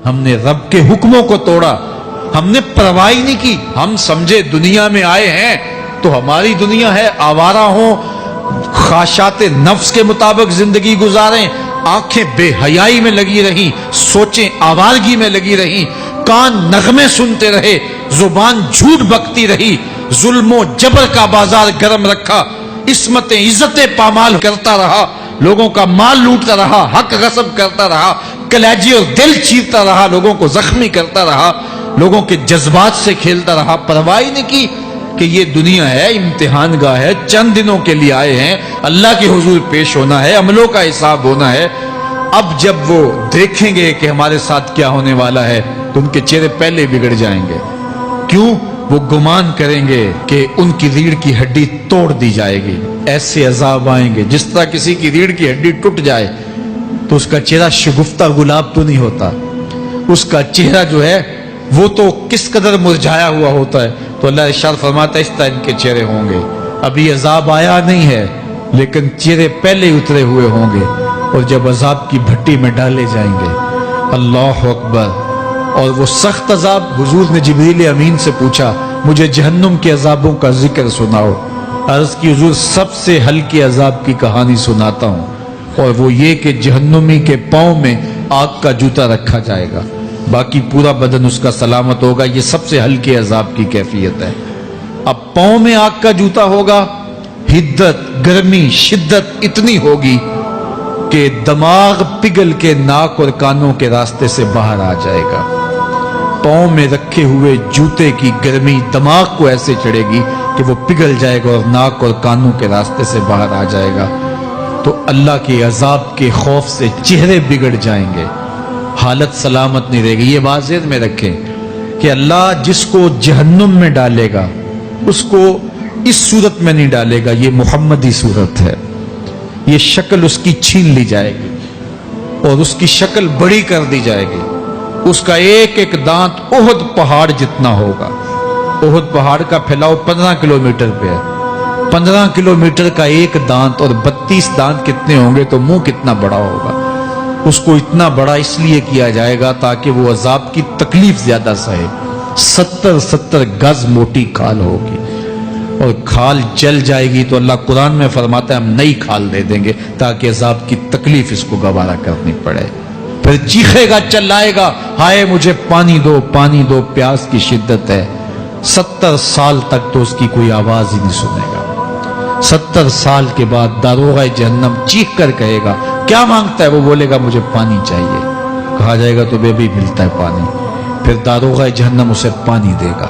ہم نے رب کے حکموں کو توڑا، ہم نے پرواہ ہی نہیں کی. ہم سمجھے دنیا میں آئے ہیں تو ہماری دنیا ہے، آوارہ ہوں، خواہشات نفس کے مطابق زندگی گزاریں، آنکھیں بے حیائی میں لگی رہیں، سوچیں آوارگی میں لگی رہیں، کان نغمے سنتے رہے، زبان جھوٹ بکتی رہی، ظلم و جبر کا بازار گرم رکھا، عصمت عزتیں پامال کرتا رہا، لوگوں کا مال لوٹتا رہا، حق غصب کرتا رہا، کلیجی اور دل چیرتا رہا، لوگوں کو زخمی کرتا رہا، لوگوں کے جذبات سے کھیلتا رہا. پرواہ نہیں کی کہ یہ دنیا ہے، امتحان گاہ ہے، چند دنوں کے لیے آئے ہیں، اللہ کے حضور پیش ہونا ہے، عملوں کا حساب ہونا ہے. اب جب وہ دیکھیں گے کہ ہمارے ساتھ کیا ہونے والا ہے تو ان کے چہرے پہلے بگڑ جائیں گے. کیوں؟ وہ گمان کریں گے کہ ان کی ریڑھ کی ہڈی توڑ دی جائے گی. ایسے عذاب آئیں گے جس طرح کسی کی ریڑھ کی ہڈی ٹوٹ جائے تو اس کا چہرہ شگفتہ گلاب تو نہیں ہوتا، اس کا چہرہ جو ہے وہ تو کس قدر مرجھایا ہوا ہوتا ہے. تو اللہ ارشاد فرماتا ہے اس طرح ان کے چہرے ہوں گے. ابھی عذاب آیا نہیں ہے لیکن چہرے پہلے اترے ہوئے ہوں گے، اور جب عذاب کی بھٹی میں ڈالے جائیں گے، اللہ اکبر. اور وہ سخت عذاب، حضور نے جبریل امین سے پوچھا مجھے جہنم کے عذابوں کا ذکر سناؤ. عرض کی حضور سب سے ہلکے عذاب کی کہانی سناتا ہوں، اور وہ یہ کہ جہنمی کے پاؤں میں آگ کا جوتا رکھا جائے گا، باقی پورا بدن اس کا سلامت ہوگا. یہ سب سے ہلکے عذاب کی کیفیت ہے. اب پاؤں میں آگ کا جوتا ہوگا، حدت، گرمی، شدت اتنی ہوگی کہ دماغ پگھل کے ناک اور کانوں کے راستے سے باہر آ جائے گا. پاؤں میں رکھے ہوئے جوتے کی گرمی دماغ کو ایسے چڑھے گی کہ وہ پگھل جائے گا اور ناک اور کانوں کے راستے سے باہر آ جائے گا. تو اللہ کے عذاب کے خوف سے چہرے بگڑ جائیں گے، حالت سلامت نہیں رہے گی. یہ بات ذہن میں رکھیں کہ اللہ جس کو جہنم میں ڈالے گا اس کو اس صورت میں نہیں ڈالے گا. یہ محمدی صورت ہے، یہ شکل اس کی چھین لی جائے گی اور اس کی شکل بڑی کر دی جائے گی. اس کا ایک ایک دانت احد پہاڑ جتنا ہوگا. احد پہاڑ کا پھیلاؤ 15 کلومیٹر پہ ہے. 15 کلومیٹر کا ایک دانت اور 32 دانت کتنے ہوں گے تو منہ کتنا بڑا ہوگا. اس کو اتنا بڑا اس لیے کیا جائے گا تاکہ وہ عذاب کی تکلیف زیادہ سہے. 70 گز موٹی کھال ہوگی اور کھال جل جائے گی تو اللہ قرآن میں فرماتا ہے ہم نئی کھال دے دیں گے تاکہ عذاب کی تکلیف اس کو گوارا کرنی پڑے. پھر چیخے گا، چلائے گا، ہائے مجھے پانی دو، پانی دو، پیاس کی شدت ہے. 70 سال تک تو اس کی کوئی آواز ہی نہیں سنے گا. 70 سال کے بعد داروغہ جہنم چیخ کر کہے گا کیا مانگتا ہے؟ وہ بولے گا مجھے پانی چاہیے. کہا جائے گا تو بے بھی ملتا ہے پانی. پھر داروغہ جہنم اسے پانی دے گا،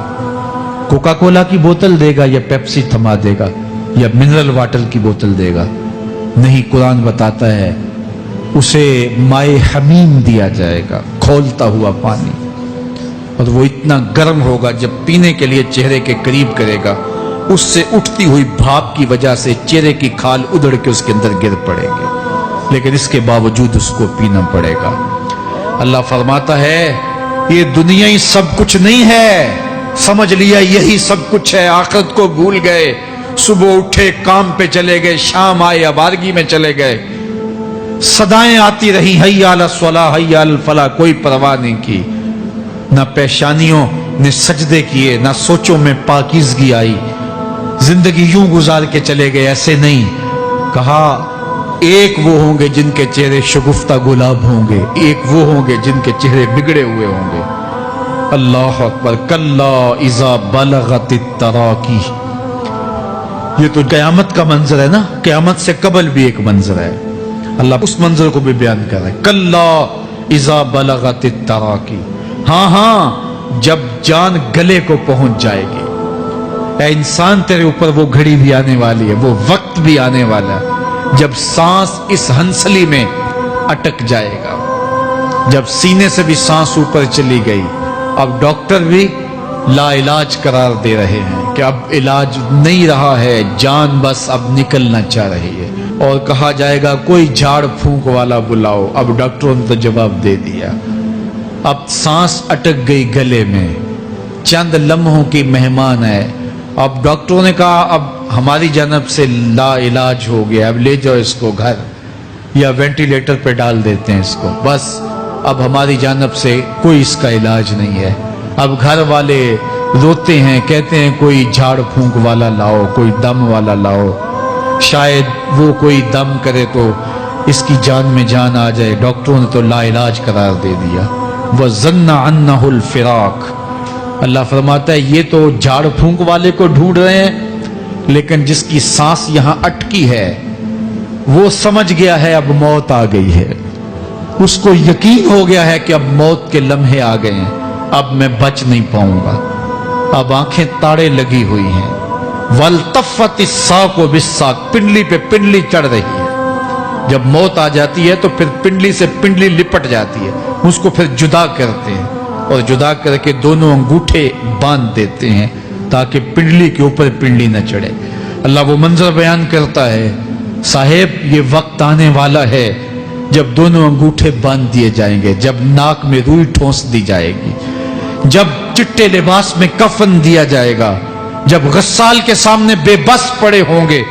کوکا کولا کی بوتل دے گا یا پیپسی تھما دے گا یا منرل واٹر کی بوتل دے گا؟ نہیں، قرآن بتاتا ہے اسے مائے حمیم دیا جائے گا، کھولتا ہوا پانی. اور وہ اتنا گرم ہوگا جب پینے کے لیے چہرے کے قریب کرے گا اس سے اٹھتی ہوئی بھاپ کی وجہ سے چہرے کی کھال ادھڑ کے اس کے اندر گر پڑے گی، لیکن اس کے باوجود اس کو پینا پڑے گا. اللہ فرماتا ہے یہ دنیا ہی سب کچھ نہیں ہے، سمجھ لیا یہی سب کچھ ہے، آخرت کو بھول گئے. صبح اٹھے کام پہ چلے گئے، شام آئے آوارگی میں چلے گئے، صدائیں آتی رہی حی علی الصلاۃ حی علی الفلاح، کوئی پرواہ نہیں کی. نہ پیشانیوں نے سجدے کیے، نہ سوچوں میں پاکیزگی آئی. زندگی یوں گزار کے چلے گئے. ایسے نہیں، کہا ایک وہ ہوں گے جن کے چہرے شگفتہ گلاب ہوں گے، ایک وہ ہوں گے جن کے چہرے بگڑے ہوئے ہوں گے. اللہ اکبر. کلا اذا بلغت التراقی. یہ تو قیامت کا منظر ہے نا، قیامت سے قبل بھی ایک منظر ہے. اللہ اس منظر کو بھی بیان کر رہا ہے. کلا اذا بلغت التراقی. ہاں جب جان گلے کو پہنچ جائے گی. اے انسان تیرے اوپر وہ گھڑی بھی آنے والی ہے، وہ وقت بھی آنے والا ہے جب سانس اس ہنسلی میں اٹک جائے گا، جب سینے سے بھی سانس اوپر چلی گئی. اب ڈاکٹر بھی لا علاج قرار دے رہے ہیں کہ اب علاج نہیں رہا ہے، جان بس اب نکلنا چاہ رہی ہے. اور کہا جائے گا کوئی جھاڑ پھونک والا بلاؤ. اب ڈاکٹروں نے تو جواب دے دیا، اب سانس اٹک گئی گلے میں، چند لمحوں کی مہمان ہے. اب ڈاکٹروں نے کہا اب ہماری جانب سے لا علاج ہو گیا، اب لے جاؤ اس کو گھر یا وینٹیلیٹر پہ ڈال دیتے ہیں اس کو. بس اب ہماری جانب سے کوئی اس کا علاج نہیں ہے. اب گھر والے روتے ہیں, کہتے ہیں کوئی جھاڑ پھونک والا لاؤ, کوئی دم والا لاؤ, شاید وہ کوئی دم کرے تو اس کی جان میں جان آ جائے. ڈاکٹروں نے تو لا علاج قرار دے دیا. وَظَنَّ عَنَّهُ الْفِرَاقُ. اللہ فرماتا ہے یہ تو جھاڑ پھونک والے کو ڈھونڈ رہے ہیں, لیکن جس کی سانس یہاں اٹکی ہے وہ سمجھ گیا ہے اب موت آ گئی ہے. اس کو یقین ہو گیا ہے کہ اب موت کے لمحے آ گئے ہیں, اب میں بچ نہیں پاؤں گا. اب آنکھیں تاڑے لگی ہوئی ہیں. وَالْتَفَّتِ السَّاقُ بِالسَّاقِ. پنڈلی پہ پنڈلی چڑھ رہی ہے. جب موت آ جاتی ہے تو پھر پنڈلی سے پنڈلی لپٹ جاتی ہے, اس کو پھر جدا کرتے ہیں اور جدا کر کے دونوں انگوٹھے باندھ دیتے ہیں تاکہ پنڈلی کے اوپر پنڈلی نہ چڑھے. اللہ وہ منظر بیان کرتا ہے, صاحب یہ وقت آنے والا ہے جب دونوں انگوٹھے باندھ دیے جائیں گے, جب ناک میں روئی ٹھونس دی جائے گی, جب چٹے لباس میں کفن دیا جائے گا, جب غسال کے سامنے بے بس پڑے ہوں گے,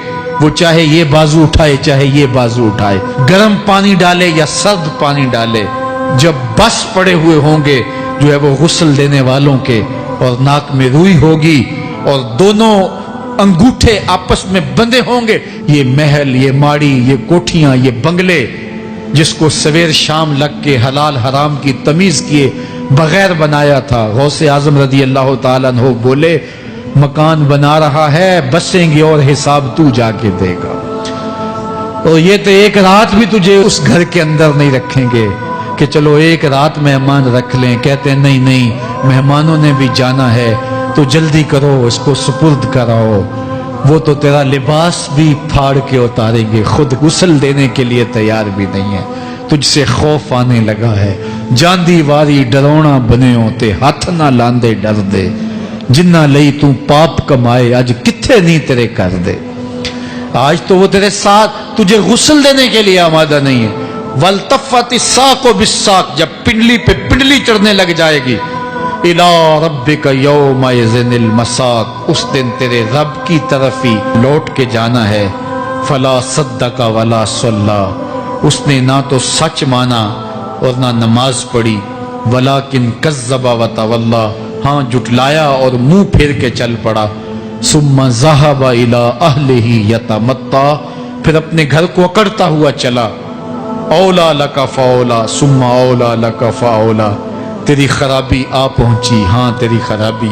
وہ چاہے یہ بازو اٹھائے چاہے یہ بازو اٹھائے, گرم پانی ڈالے یا سرد پانی ڈالے, جب بس پڑے ہوئے ہوں گے جو ہے وہ غسل دینے والوں کے, اور ناک میں روئی ہوگی اور دونوں انگوٹھے آپس میں بندھے ہوں گے. یہ محل, یہ ماڑی, یہ کوٹھیاں, یہ بنگلے جس کو سویر شام لگ کے حلال حرام کی تمیز کیے بغیر بنایا تھا, غوث اعظم رضی اللہ تعالیٰ عنہ بولے مکان بنا رہا ہے, بسیں گے اور حساب تو جا کے دے گا. اور یہ تو ایک رات بھی تجھے اس گھر کے اندر نہیں رکھیں گے کہ چلو ایک رات مہمان رکھ لیں. کہتے ہیں نہیں نہیں, مہمانوں نے بھی جانا ہے تو جلدی کرو, اس کو سپرد کراؤ. وہ تو تیرا لباس بھی پھاڑ کے اتاریں گے, خود غسل دینے کے لیے تیار بھی نہیں ہے. تجھ سے خوف آنے لگا ہے. جاندی واری ڈرونا بنے ہوتے, ہاتھ نہ لاندے ڈر دے, جنہ لئی تو پاپ کمائے اج کتھے نہیں تیرے کر دے. آج تو وہ تیرے ساتھ تجھے غسل دینے کے لیے آمادہ نہیں ہے. وَالْتَفَّتِ السَّاقُ بِالسَّاقِ. جب پنڈلی پہ پنڈلی چڑھنے لگ جائے گی, إِلَىٰ رَبِّكَ يَوْمَئِذٍ الْمَسَاقُ. اس دن تیرے رب کی طرف ہی لوٹ کے جانا ہے. فَلَا صَدَّقَ وَلَا صَلَّىٰ. اس نے نہ تو سچ مانا اور نہ نماز پڑھی. وَلَٰكِنْ كَذَّبَ وَتَوَلَّىٰ. ہاں جھٹلایا اور منہ پھیر کے چل پڑا. ثُمَّ ذَهَبَ إِلَىٰ أَهْلِهِ يَتَمَطَّىٰ. پھر اپنے گھر کو اکڑتا ہوا چلا. اولا لک فاولا ثم اولا لک فاولا. تیری خرابی آ پہنچی, ہاں تیری خرابی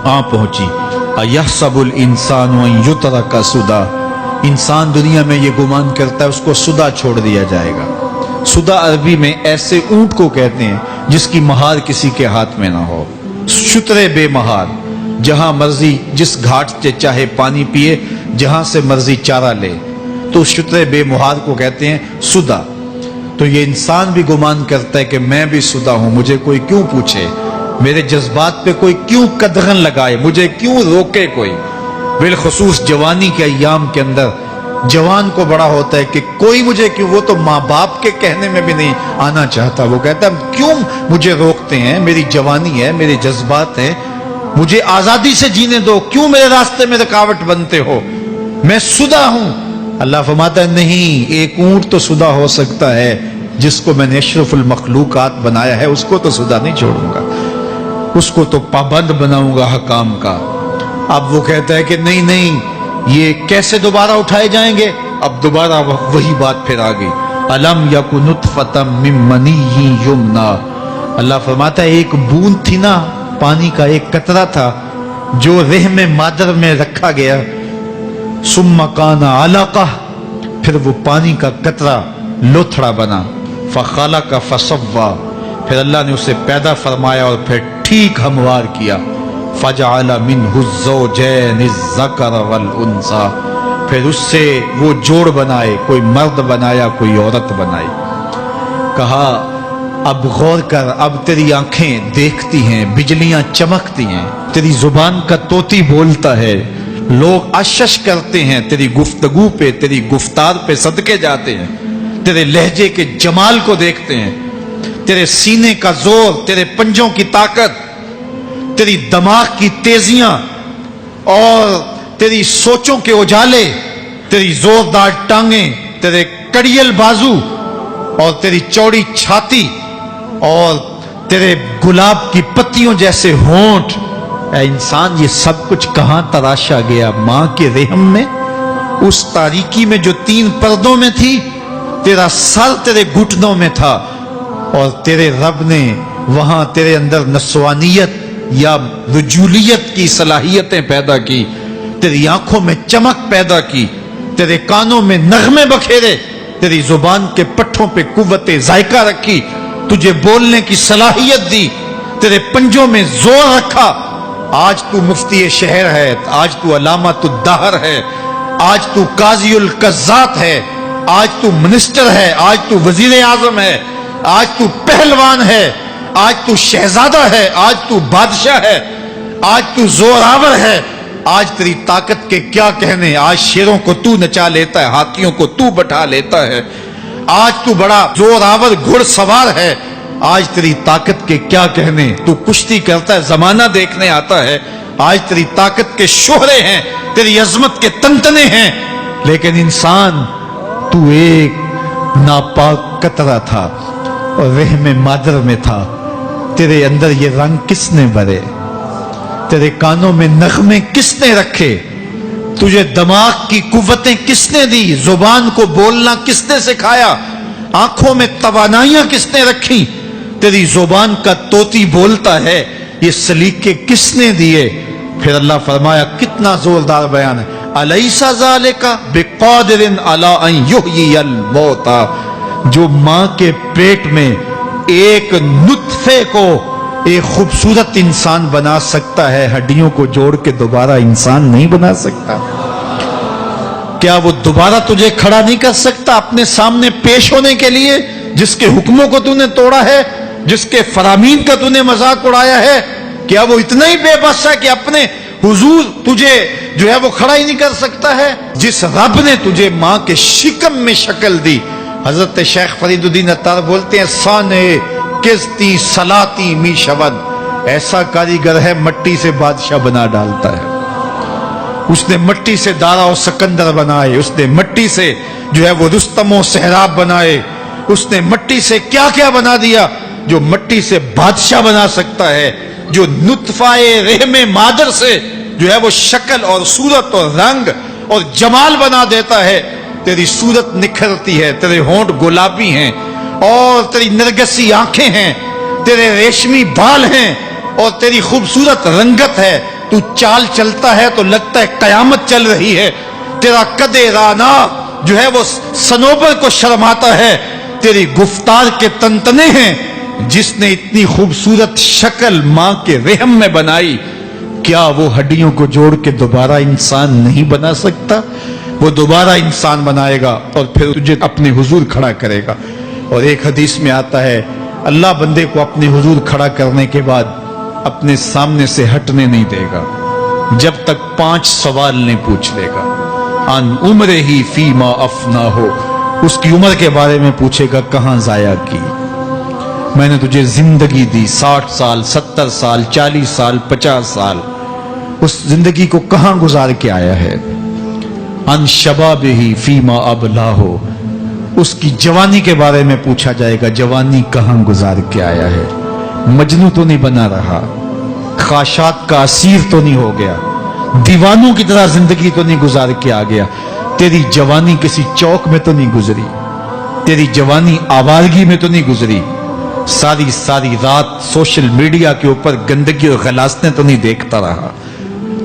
آ پہنچی. ایحسب الانسان ان یترک سدی. انسان دنیا میں یہ گمان کرتا ہے اس کو سدا چھوڑ دیا جائے گا. سدا عربی میں ایسے اونٹ کو کہتے ہیں جس کی مہار کسی کے ہاتھ میں نہ ہو. شترے بے مہار, جہاں مرضی جس گھاٹ سے چاہے پانی پیے, جہاں سے مرضی چارہ لے, تو شترے بے مہار کو کہتے ہیں سدا. تو یہ انسان بھی گمان کرتا ہے کہ میں بھی سدا ہوں, مجھے کوئی کیوں پوچھے, میرے جذبات پہ کوئی کیوں قدغن لگائے, مجھے کیوں روکے کوئی. بالخصوص جوانی کے ایام کے اندر جوان کو بڑا ہوتا ہے کہ کوئی مجھے کیوں, وہ تو ماں باپ کے کہنے میں بھی نہیں آنا چاہتا. وہ کہتا ہے کیوں مجھے روکتے ہیں, میری جوانی ہے, میرے جذبات ہیں, مجھے آزادی سے جینے دو, کیوں میرے راستے میں رکاوٹ بنتے ہو, میں سدا ہوں. اللہ فرماتا ہے نہیں, ایک اونٹ تو سدا ہو سکتا ہے جس کو میں نے اشرف المخلوقات بنایا ہے, اس کو تو سدا نہیں چھوڑوں گا, اس کو تو پابند بناؤں گا حکام کا. اب وہ کہتا ہے کہ نہیں نہیں, یہ کیسے دوبارہ اٹھائے جائیں گے. اب دوبارہ وہی بات پھر آ گئی. الم یک نطفۃ من منی یمنا. اللہ فرماتا ہے ایک بوند تھی نا, پانی کا ایک قطرہ تھا جو رحم مادر میں رکھا گیا. ثم کان علقہ. پھر وہ پانی کا قطرہ لوتھڑا بنا. فخلق فسوی. پھر اللہ نے اسے پیدا فرمایا اور پھر ٹھیک ہموار کیا. فجعل منہ الزوجین الذکر والانثی. پھر اس سے وہ جوڑ بنائے, کوئی مرد بنایا کوئی عورت بنائی. کہا اب غور کر, اب تیری آنکھیں دیکھتی ہیں, بجلیاں چمکتی ہیں, تیری زبان کا طوطی بولتا ہے, لوگ اشش کرتے ہیں تیری گفتگو پہ, تیری گفتار پہ صدقے جاتے ہیں, تیرے لہجے کے جمال کو دیکھتے ہیں, تیرے سینے کا زور, تیرے پنجوں کی طاقت, تیری دماغ کی تیزیاں اور تیری سوچوں کے اجالے, تیری زوردار ٹانگیں, تیرے کڑیل بازو اور تیری چوڑی چھاتی اور تیرے گلاب کی پتیوں جیسے ہونٹ، اے انسان یہ سب کچھ کہاں تراشا گیا؟ ماں کے رحم میں، اس تاریکی میں جو 3 پردوں میں تھی، تیرا سر تیرے گھٹنوں میں تھا، اور تیرے رب نے وہاں تیرے اندر نسوانیت یا رجولیت کی صلاحیتیں پیدا کی، تیری آنکھوں میں چمک پیدا کی، تیرے کانوں میں نغمے بکھیرے، تیری زبان کے پٹھوں پہ قوت ذائقہ رکھی، تجھے بولنے کی صلاحیت دی، تیرے پنجوں میں زور رکھا۔ آج تو مفتی شہر ہے، آج تو علامۃ الدہر ہے، آج تو قاضی القضات ہے، آج تو منسٹر ہے، آج تو وزیر اعظم ہے، آج تو پہلوان ہے، آج تو شہزادہ ہے، آج تو بادشاہ ہے، آج تو زوراور ہے، آج تیری طاقت کے کیا کہنے؟ آج شیروں کو تو نچا لیتا ہے، ہاتھیوں کو تو بٹھا لیتا ہے، آج تو بڑا زوراور گھڑ سوار ہے، آج تیری طاقت کے کیا کہنے؟ تو کشتی کرتا ہے، زمانہ دیکھنے آتا ہے، آج تیری طاقت کے شوہرے ہیں، تیری عظمت کے تنتنے ہیں، لیکن انسان تو ایک ناپاک قطرہ تھا اور رحم مادر میں تھا۔ تیرے اندر یہ رنگ کس نے بھرے؟ تیرے کانوں میں نغمے کس نے رکھے؟ تجھے دماغ کی قوتیں کس نے دی؟ زبان کو بولنا کس نے سکھایا؟ آنکھوں میں توانائیاں کس نے رکھی؟ تیری زبان کا طوطی بولتا ہے، یہ سلیقے کس نے دیے؟ پھر اللہ فرمایا، کتنا زوردار بیان ہے، الیس ذالک بقادر علی ان یحیی الموتى، جو ماں کے پیٹ میں ایک نطفے کو ایک خوبصورت انسان بنا سکتا ہے، ہڈیوں کو جوڑ کے دوبارہ انسان نہیں بنا سکتا؟ کیا وہ دوبارہ تجھے کھڑا نہیں کر سکتا اپنے سامنے پیش ہونے کے لیے، جس کے حکموں کو تو نے توڑا ہے، جس کے فرامین کا تو نے مذاق اڑایا ہے؟ کیا وہ اتنا ہی بے بس ہے کہ اپنے حضور تجھے جو ہے وہ کھڑا ہی نہیں کر سکتا ہے؟ جس رب نے تجھے ماں کے شکم میں شکل دی، حضرت شیخ فرید الدین عطار بولتے ہیں، سانے کستی سلاتی می شود، ایسا کاریگر ہے مٹی سے بادشاہ بنا ڈالتا ہے۔ اس نے مٹی سے دارا و سکندر بنائے، اس نے مٹی سے جو ہے وہ رستم و سہراب بنائے، اس نے مٹی سے کیا کیا بنا دیا جو مٹی سے بادشاہ بنا سکتا ہے، جو نطفہ رحم مادر سے جو ہے وہ شکل اور صورت اور رنگ اور جمال بنا دیتا ہے۔ تیری صورت نکھرتی ہے، تیرے ہونٹ گلابی ہیں اور تیری نرگسی آنکھیں ہیں، تیرے ریشمی بال ہیں اور تیری خوبصورت رنگت ہے، تو چال چلتا ہے تو لگتا ہے قیامت چل رہی ہے، تیرا قد رانا جو ہے وہ صنوبر کو شرماتا ہے، تیری گفتار کے تنتنے ہیں۔ جس نے اتنی خوبصورت شکل ماں کے رحم میں بنائی، کیا وہ ہڈیوں کو جوڑ کے دوبارہ انسان نہیں بنا سکتا؟ وہ دوبارہ انسان بنائے گا اور پھر تجھے اپنے حضور کھڑا کرے گا۔ اور ایک حدیث میں آتا ہے، اللہ بندے کو اپنے حضور کھڑا کرنے کے بعد اپنے سامنے سے ہٹنے نہیں دے گا جب تک 5 سوال نہیں پوچھ لے گا۔ ان عمرہ ہی فیما افنا ہو، اس کی عمر کے بارے میں پوچھے گا، کہاں ضائع کی؟ میں نے تجھے زندگی دی، 60 سال 70 سال 40 سال 50 سال، اس زندگی کو کہاں گزار کے آیا ہے؟ ان شباب ہی فیما ابلا ہو، اس کی جوانی کے بارے میں پوچھا جائے گا، جوانی کہاں گزار کے آیا ہے؟ مجنو تو نہیں بنا رہا، خواہشات کا اسیر تو نہیں ہو گیا، دیوانوں کی طرح زندگی تو نہیں گزار کے آ گیا؟ تیری جوانی کسی چوک میں تو نہیں گزری، تیری جوانی آوارگی میں تو نہیں گزری، ساری رات سوشل میڈیا کے اوپر گندگی اور غلاظتیں تو نہیں دیکھتا رہا؟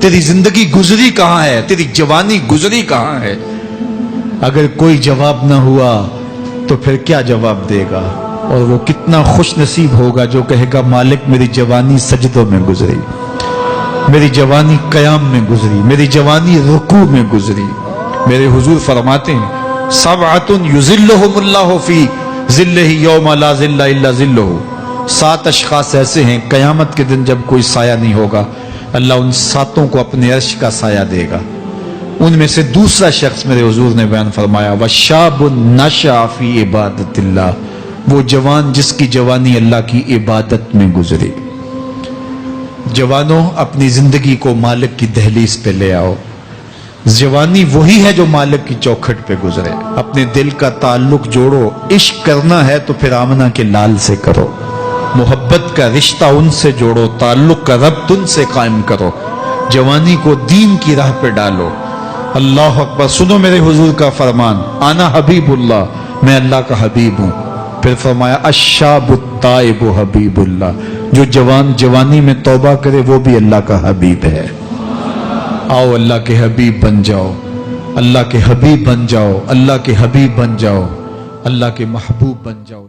تیری زندگی گزری کہاں ہے؟ تیری جوانی گزری کہاں ہے؟ اگر کوئی جواب نہ ہوا تو پھر کیا جواب دے گا؟ اور وہ کتنا خوش نصیب ہوگا جو کہے گا، مالک میری جوانی سجدوں میں گزری، میری جوانی قیام میں گزری، میری جوانی رکوع میں گزری۔ میرے حضور فرماتے ہیں، سبعۃ یظلھم اللہ فی ظلہ یوم لا ظل الا ظلہ، 7 اشخاص ایسے ہیں قیامت کے دن جب کوئی سایہ نہیں ہوگا، اللہ ان 7 کو اپنے عرش کا سایہ دے گا۔ ان میں سے دوسرا شخص میرے حضور نے بیان فرمایا، وشاب نشأ فی عبادت اللہ، وہ جوان جس کی جوانی اللہ کی عبادت میں گزری۔ جوانوں، اپنی زندگی کو مالک کی دہلیز پہ لے آؤ۔ جوانی وہی ہے جو مالک کی چوکھٹ پہ گزرے۔ اپنے دل کا تعلق جوڑو، عشق کرنا ہے تو پھر آمنہ کے لال سے کرو۔ محبت کا رشتہ ان سے جوڑو، تعلق کا ربط ان سے قائم کرو، جوانی کو دین کی راہ پہ ڈالو۔ اللہ اکبر۔ سنو میرے حضور کا فرمان، انا حبیب اللہ، میں اللہ کا حبیب ہوں۔ پھر فرمایا الشاب التائب حبیب اللہ، جو جوانی میں توبہ کرے وہ بھی اللہ کا حبیب ہے۔ آؤ اللہ کے حبیب بن جاؤ، اللہ کے حبیب بن جاؤ، اللہ کے حبیب بن جاؤ، اللہ کے محبوب بن جاؤ۔